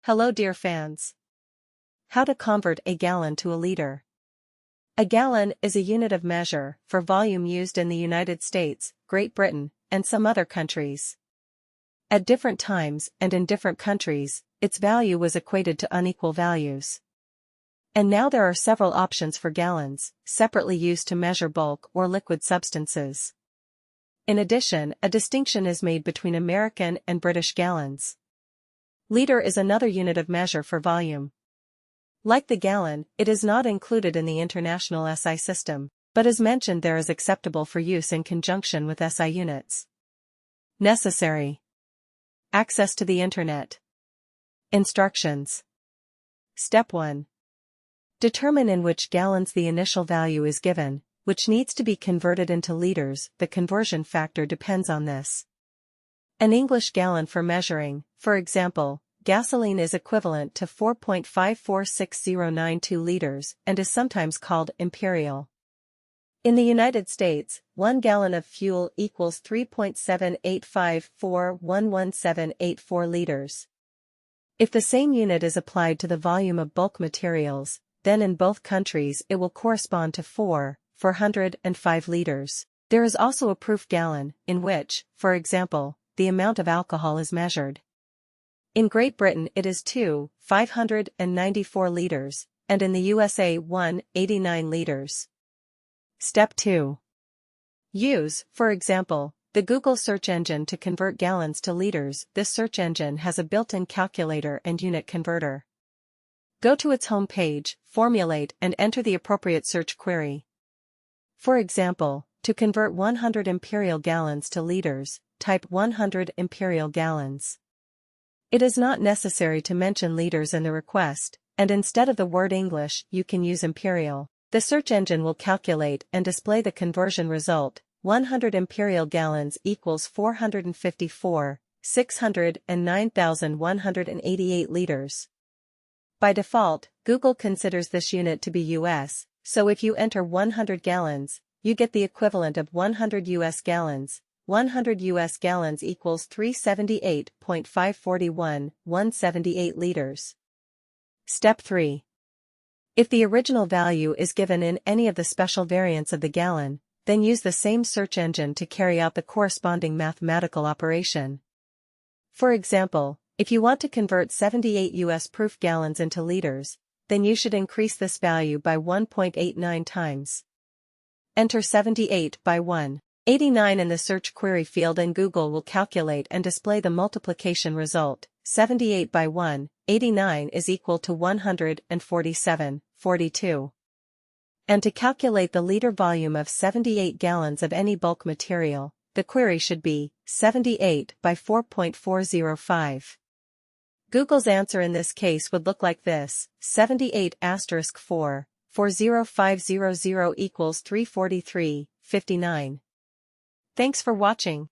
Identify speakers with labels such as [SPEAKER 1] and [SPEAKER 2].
[SPEAKER 1] Hello dear fans. How to convert a gallon to a liter. A gallon is a unit of measure for volume used in the United States, Great Britain, and some other countries. At different times and in different countries, its value was equated to unequal values. And now there are several options for gallons, separately used to measure bulk or liquid substances. In addition, a distinction is made between American and British gallons. Liter is another unit of measure for volume. Like the gallon, it is not included in the International SI system, but is mentioned there as acceptable for use in conjunction with SI units. Necessary. Access to the Internet. Instructions. Step 1. Determine in which gallons the initial value is given, which needs to be converted into liters. The conversion factor depends on this. An English gallon for measuring, for example, gasoline is equivalent to 4.546092 liters and is sometimes called imperial. In the United States, 1 gallon of fuel equals 3.7854111784 liters. If the same unit is applied to the volume of bulk materials, then in both countries it will correspond to 405 liters. There is also a proof gallon, in which, for example, the amount of alcohol is measured. In Great Britain it is 594 liters, and in the USA 89 liters. Step 2. Use, for example, the Google search engine to convert gallons to liters. This search engine has a built-in calculator and unit converter. Go to its home page, formulate and enter the appropriate search query. For example, to convert 100 imperial gallons to liters, type 100 imperial gallons. It is not necessary to mention liters in the request, and instead of the word English, you can use imperial. The search engine will calculate and display the conversion result. 100 imperial gallons equals 454,609,188 liters. By default, Google considers this unit to be US, so if you enter 100 gallons, you get the equivalent of 100 US gallons. 100 US gallons equals 378.541178 liters. Step 3. If the original value is given in any of the special variants of the gallon, then use the same search engine to carry out the corresponding mathematical operation. For example, if you want to convert 78 US proof gallons into liters, then you should increase this value by 1.89 times. Enter 78 by 189 in the search query field and Google will calculate and display the multiplication result. 78 by 189 is equal to 147.42. And to calculate the liter volume of 78 gallons of any bulk material, the query should be 78 by 4.405. Google's answer in this case would look like this: 78 * 4.40500 equals 343.59. Thanks for watching.